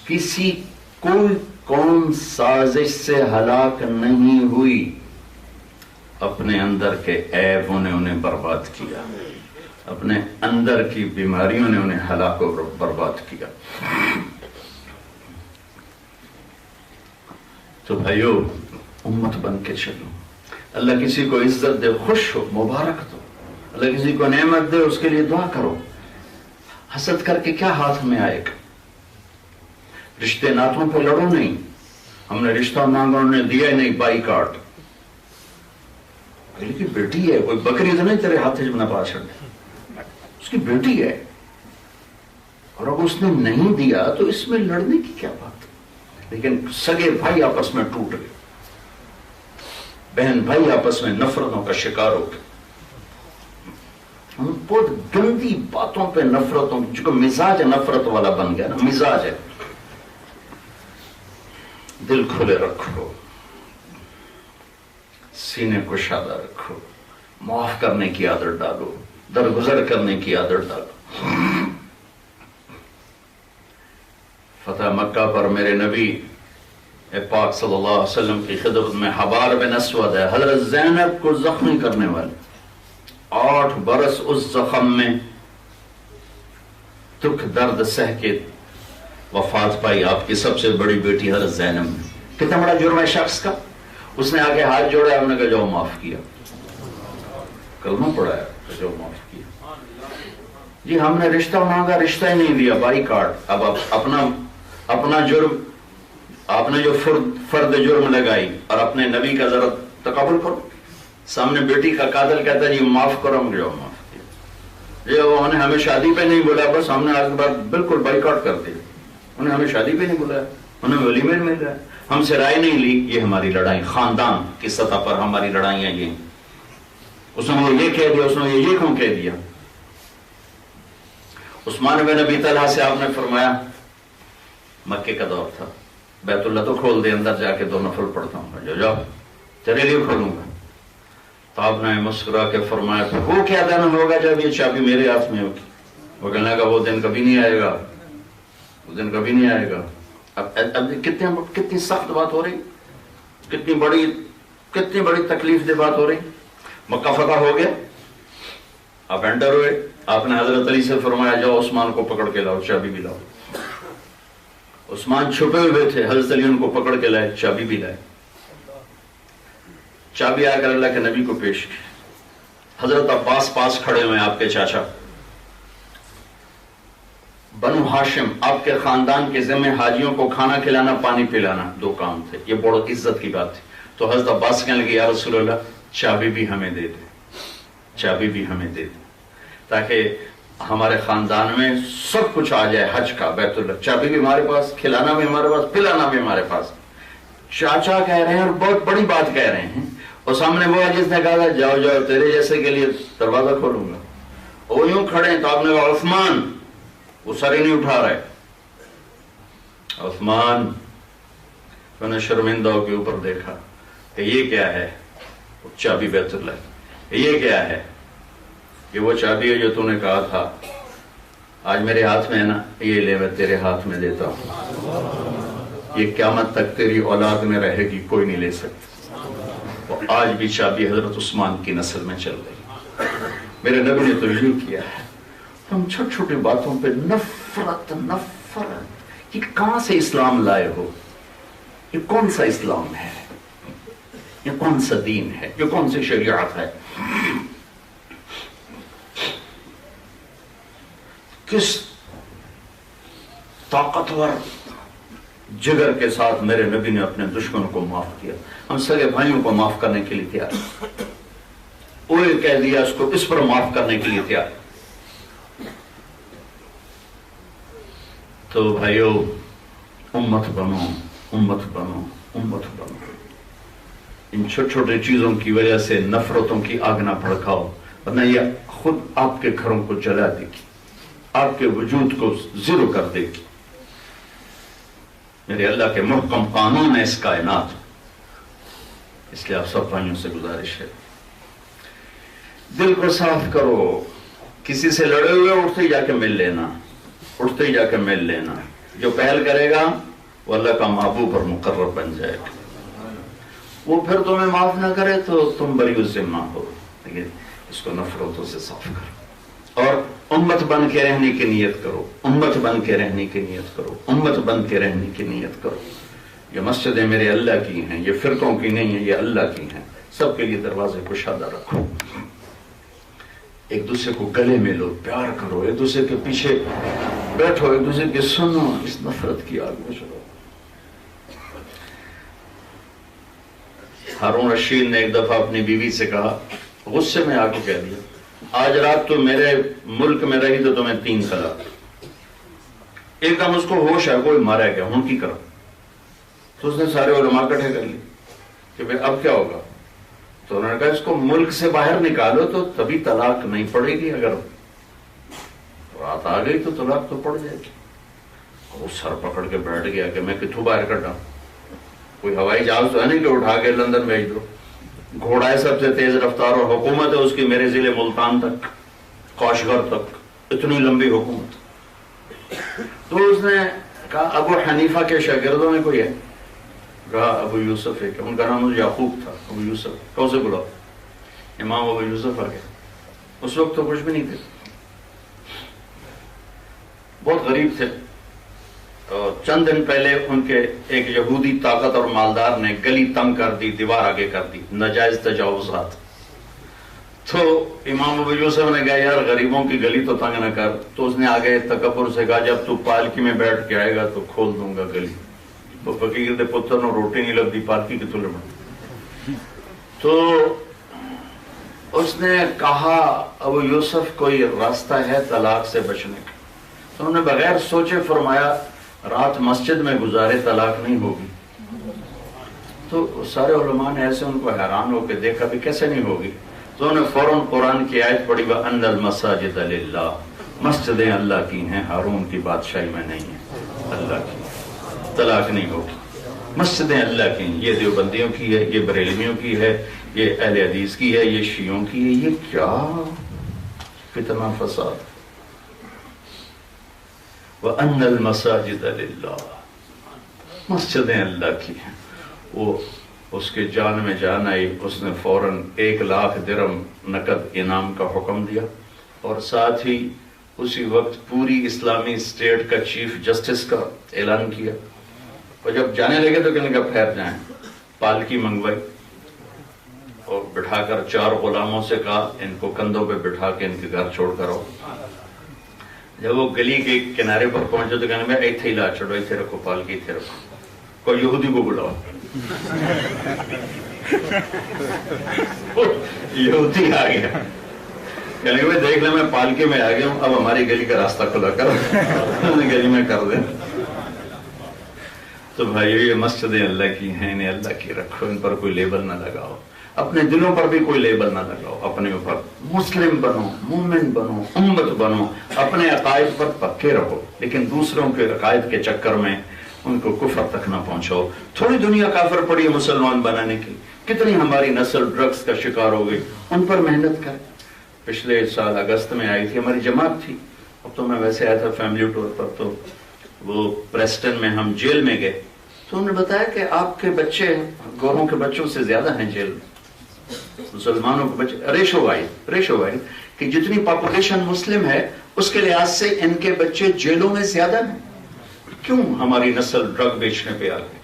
کسی کوئی قوم سازش سے ہلاک نہیں ہوئی، اپنے اندر کے عیبوں نے انہیں برباد کیا، اپنے اندر کی بیماریوں نے انہیں ہلاک و برباد کیا۔ تو بھائیو امت بن کے چلو، اللہ کسی کو عزت دے خوش ہو، مبارک دو، اللہ کسی کو نعمت دے اس کے لیے دعا کرو، حسد کر کے کیا ہاتھ میں آئے گا؟ رشتے ناتوں پہ لڑو نہیں، ہم نے رشتہ مانگا انہوں نے دیا ہی نہیں، بائی کاٹ، اگلی کی بیٹی ہے، کوئی بکری تو نہیں تیرے ہاتھ میں نہ پا چھڑ، اس کی بیٹی ہے، اور اب اس نے نہیں دیا تو اس میں لڑنے کی کیا بات؟ لیکن سگے بھائی آپس میں ٹوٹ گئے، بہن بھائی آپس میں نفرتوں کا شکار ہو گئے، ہم بہت گندی باتوں پہ نفرتوں، جو مزاج نفرت والا بن گیا نا، مزاج ہے۔ دل کھلے رکھو، سینے کو شادہ رکھو، معاف کرنے کی عادت ڈالو، درگزر کرنے کی عادت ڈالو۔ فتح مکہ پر میرے نبی پاک صلی اللہ علیہ وسلم کی خدمت میں حبار بن اسود ہے، حضرت زینب کو زخمی کرنے والے، 8 برس اس زخم میں دکھ درد سہ کے وفات پائی آپ کی سب سے بڑی بیٹی حضرت زینب نے۔ کتنا بڑا جرم ہے شخص کا، اس نے آگے ہاتھ جوڑا، ہم نے کہا جو معاف کیا، کلمہ پڑھا ہے جو معاف کیا۔ جی ہم نے رشتہ مانگا، رشتہ ہی نہیں دیا، بائی کاٹ۔ اب اپنا جرم، آپ نے جو فرد جرم لگائی اور اپنے نبی کا ذرا تقابل کرو، سامنے بیٹی کا قاتل کہتا ہے جی معاف کرو، ہم جو معاف کیا۔ یہ انہوں نے ہمیں شادی پہ نہیں بولا، بس ہم نے آج کے بعد بالکل بائی کاٹ کر دیا، انہیں ہمیں شادی پہ نہیں بلایا، انہیں ولیمے میں مل رہا ہے، ہم سے رائے نہیں لی۔ یہ ہماری لڑائی خاندان کی سطح پر، ہماری لڑائیاں یہ، اس نے یہ کہہ دیا، اس نے یہ کیوں کہہ دیا۔ عثمان بن ابی طلحہ سے آپ نے فرمایا، مکے کا دور تھا، بیت اللہ تو کھول دے، اندر جا کے 2 نفل پڑھتا ہوں، جو جاؤ تیرے لیے کھولوں گا۔ تو آپ نے مسکرا کے فرمایا وہ کیا دن ہوگا جب یہ چابی میرے ہاتھ میں ہوگی؟ وہ کہنے لگا وہ دن کبھی نہیں آئے گا، وہ دن کبھی نہیں آئے گا۔ اب کتنی سخت بات ہو رہی، کتنی بڑی تکلیف دہ بات ہو رہی۔ مکہ فتح ہو گیا، آپ انٹر ہوئے، آپ نے حضرت علی سے فرمایا جاؤ عثمان کو پکڑ کے لاؤ، چابی بھی لاؤ۔ عثمان چھپے ہوئے تھے، حضرت علی ان کو پکڑ کے لائے، چابی بھی لائے۔ چابی آ کر اللہ کے نبی کو پیش کی۔ حضرت عباس پاس کھڑے ہوئے، آپ کے چاچا، بنو ہاشم، آپ کے خاندان کے ذمہ حاجیوں کو کھانا کھلانا، پانی پلانا، دو کام تھے، یہ بڑی عزت کی بات تھی۔ تو حضرت عباس کہنے لگے یا رسول اللہ چابی بھی ہمیں دے دیں، چابی بھی ہمیں دے دیں، تاکہ ہمارے خاندان میں سب کچھ آ جائے، حج کا، بیت اللہ، چابی بھی ہمارے پاس، کھلانا بھی ہمارے پاس، پلانا بھی ہمارے پاس۔ چاچا کہہ رہے ہیں اور بہت بڑی بات کہہ رہے ہیں، اور سامنے وہ جس نے کہا تھا جاؤ جاؤ تیرے جیسے کے لیے دروازہ کھولوں گا، وہ یوں کھڑے ہیں۔ تو آپ نے کہا عثمان، وہ سر ہی نہیں اٹھا رہے، عثمان، میں نے شرمندہ ہو کے اوپر دیکھا کہ یہ کیا ہے؟ چابی بیت اللہ، یہ کیا ہے؟ یہ وہ چابی ہے جو تو نے کہا تھا آج میرے ہاتھ میں ہے نا، یہ لے میں تیرے ہاتھ میں دیتا ہوں، یہ قیامت تک تیری اولاد میں رہے گی، کوئی نہیں لے سکتا۔ اور آج بھی چابی حضرت عثمان کی نسل میں چل رہی۔ میرے نبی نے تو یوں کیا ہے۔ ہم چھوٹی چھوٹی باتوں پہ نفرت، یہ کہاں سے اسلام لائے ہو؟ یہ کون سا اسلام ہے؟ یہ کون سا دین ہے؟ یہ کون سی شریعت ہے؟ کس طاقتور جگر کے ساتھ میرے نبی نے اپنے دشمنوں کو معاف کیا، ہم سگے بھائیوں کو معاف کرنے کے لیے تیار، وہ کہہ دیا اس کو، اس پر معاف کرنے کے لیے تیار۔ تو بھائیو، امت بنو، امت بنو، امت بنو۔ ان چھوٹی چھوٹی چیزوں کی وجہ سے نفرتوں کی آگ نہ بھڑکاؤ، ورنہ یہ خود آپ کے گھروں کو جلا دے گی، آپ کے وجود کو زیرو کر دے گی۔ میرے اللہ کے محکم قانون ہے اس کائنات، اس لیے آپ سب بھائیوں سے گزارش ہے، دل کو صاف کرو۔ کسی سے لڑے ہوئے اٹھتے جا کے مل لینا، اٹھتے ہی جا کے مل لینا۔ جو پہل کرے گا وہ اللہ کا محبوب اور مقرب بن جائے گا، وہ پھر تمہیں معاف نہ کرے تو تم بری الذمہ ہو، لیکن اس کو نفرتوں سے صاف کرو، اور امت بن کے رہنے کی نیت کرو، امت بن کے رہنے کی نیت کرو، امت بن کے رہنے کی نیت کرو۔ یہ مسجدیں میرے اللہ کی ہیں، یہ فرقوں کی نہیں ہیں، یہ اللہ کی ہیں۔ سب کے لیے دروازے کشادہ رکھو، ایک دوسرے کو گلے میں لو، پیار کرو، ایک دوسرے کے پیچھے بیٹھو، ایک دوسرے کی سنو، اس نفرت کی آگ میں چلو۔ ہارون رشید نے ایک دفعہ اپنی بیوی سے کہا، غصے میں آ کے کہہ دیا، آج رات تو میرے ملک میں رہی تو تمہیں 3 طلاق۔ ایک دم اس کو ہوش ہے، کوئی مارا گیا، ہوں کی کرا؟ تو اس نے سارے علماء اکٹھے کر لی کہ بھئی اب کیا ہوگا؟ تو انہوں نے کہا اس کو ملک سے باہر نکالو تو تبھی طلاق نہیں پڑے گی، اگر رات آ گئی تو طلاق تو پڑ جائے گی۔ وہ سر پکڑ کے بیٹھ گیا کہ میں کتوں باہر کٹا، کوئی ہوائی جہاز تو ہے نہیں کہ اٹھا کے لندن بھیج دو، گھوڑا ہے سب سے تیز رفتار، اور حکومت ہے اس کی میرے ضلع ملتان تک، کاشغر تک، اتنی لمبی حکومت۔ تو اس نے کہا ابو حنیفہ کے شاگردوں میں کوئی ہے؟ کہا ابو یوسف ہے، کہ ان کا نام یعقوب تھا، ابو یوسف، کون سے بلاؤ؟ امام ابو یوسف آ گیا۔ اس وقت تو کچھ بھی نہیں تھے، بہت غریب تھے۔ چند دن پہلے ان کے ایک یہودی طاقت اور مالدار نے گلی تنگ کر دی، دیوار آگے کر دی، ناجائز تجاوزات۔ تو امام ابو یوسف نے کہا یار غریبوں کی گلی تو تنگ نہ کر۔ تو اس نے آگے تکبر سے کہا جب تو پالکی میں بیٹھ کے آئے گا تو کھول دوں گا گلی۔ تو فقیر دے پتر نو روٹی نہیں لگتی، پالکی کتوں لبن۔ تو اس نے کہا ابو یوسف کوئی راستہ ہے طلاق سے بچنے کا؟ تو انہوں نے بغیر سوچے فرمایا رات مسجد میں گزارے طلاق نہیں ہوگی۔ تو سارے علماء نے ایسے ان کو حیران ہو کے دیکھا بھی کیسے نہیں ہوگی۔ تو انہوں نے فوراً قرآن کی آیت پڑھی وَأَنَّ الْمَسَاجِدَ لِلَّهِ، مسجدیں اللہ کی ہیں، ہارون کی بادشاہی میں نہیں ہیں، اللہ کی، طلاق نہیں ہوگی۔ مسجدیں اللہ کی ہیں، یہ دیوبندیوں کی ہے، یہ بریلویوں کی ہے، یہ اہل حدیث کی ہے، یہ شیعوں کی ہے، یہ کیا فتنہ فساد۔ وَأَنَّ الْمَسَاجِدَ لِلَّهِ، مسجدیں اللہ کی ہیں۔ وہ اس کے جان میں جان آئی، اس نے فوراً 1,00,000 درہم نقد انعام کا حکم دیا، اور ساتھ ہی اسی وقت پوری اسلامی اسٹیٹ کا چیف جسٹس کا اعلان کیا۔ اور جب جانے لگے تو کہنے لگا پھیر جائیں، پالکی منگوائی اور بٹھا کر 4 غلاموں سے کہا ان کو کندھوں پہ بٹھا کے ان کے گھر چھوڑ کر آؤ۔ جب وہ گلی کے کنارے پر پہنچے تو کہنے لگا ایتھے ہی لا چھوڑو، ایتھے رکھو پالکی، ایتھے رکھو، کوئی یہودی کو بلاؤ۔ یہودی آ گیا، کہنے لگا دیکھ لیں میں پالکی میں آ گیا ہوں، اب ہماری گلی کا راستہ کھلا کر گلی میں کر دیں۔ تو بھائی یہ مسجدیں اللہ کی ہیں، انہیں اللہ کی رکھو، ان پر کوئی لیبل نہ لگاؤ، اپنے دلوں پر بھی کوئی لیبل نہ لگاؤ، اپنے اوپر مسلم بنو، مومن بنو، امت بنو، اپنے عقائد پر پکے رہو، لیکن دوسروں کے عقائد کے چکر میں ان کو کفر تک نہ پہنچاؤ۔ تھوڑی دنیا کافر پڑی ہے مسلمان بنانے کی، کتنی ہماری نسل ڈرگز کا شکار ہو گئی، ان پر محنت کریں۔ پچھلے سال اگست میں آئی تھی ہماری جماعت تھی، اب تو میں ویسے آیا تھا فیملی ٹور پر، تو وہ پریسٹن میں ہم جیل میں گئے تو انہوں نے بتایا کہ آپ کے بچے گوروں کے بچوں سے زیادہ ہیں جیل میں، مسلمانوں کے بچے، ریشو وائز کہ جتنی پاپولیشن مسلم ہے اس کے لحاظ سے ان کے بچے جیلوں میں زیادہ ہیں۔ کیوں ہماری نسل ڈرگ بیچنے پہ آ گئی،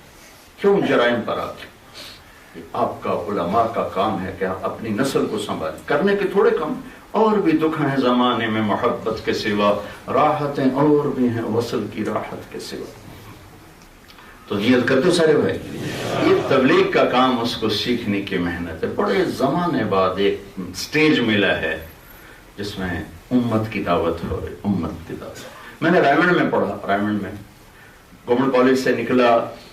کیوں جرائم پر آ گئی؟ آپ کا علماء کا کام ہے کہ آپ اپنی نسل کو سنبھالیں، کرنے کے تھوڑے کم، اور بھی دکھ ہیں زمانے میں محبت کے سوا، راحتیں اور بھی ہیں وصل کی راحت کے سوا۔ تو نیت کرتے ہو سارے بھائی، یہ تبلیغ کا کام، اس کو سیکھنے کی محنت ہے۔ بڑے زمانے بعد ایک سٹیج ملا ہے جس میں امت کی دعوت ہو رہی، امت کی دعوت۔ میں نے رائمنڈ میں پڑھا، رائمنڈ میں گورنمنٹ کالج سے نکلا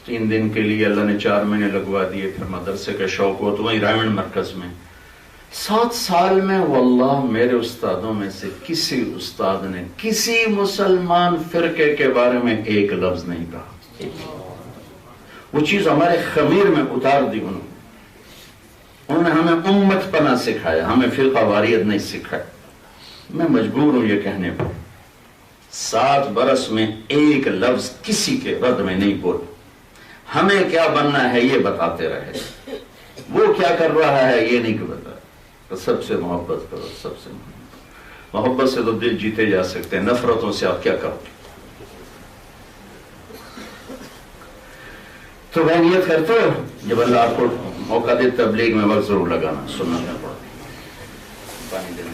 3 دن کے لیے، اللہ نے 4 مہینے لگوا دیے، پھر مدرسے کا شوق ہوا تو وہیں رائمنڈ مرکز میں 7 سال میں واللہ میرے استادوں میں سے کسی استاد نے کسی مسلمان فرقے کے بارے میں ایک لفظ نہیں کہا۔ وہ چیز ہمارے خمیر میں اتار دی انہوں نے ہمیں امت پنا سکھایا، ہمیں فرقہ واریت نہیں سکھایا۔ میں مجبور ہوں یہ کہنے پر 7 برس میں ایک لفظ کسی کے رد میں نہیں بول۔ ہمیں کیا بننا ہے یہ بتاتے رہے، وہ کیا کر رہا ہے یہ نہیں بتا۔ تو سب سے محبت کرو، سب سے محبت سے تو دل جیتے جا سکتے ہیں، نفرتوں سے آپ کیا کرو۔ تو میں نیت کرتے ہو جب اللہ آپ کو موقع دے تبلیغ میں وقت ضرور لگانا، سننا پڑتا، پانی دینا۔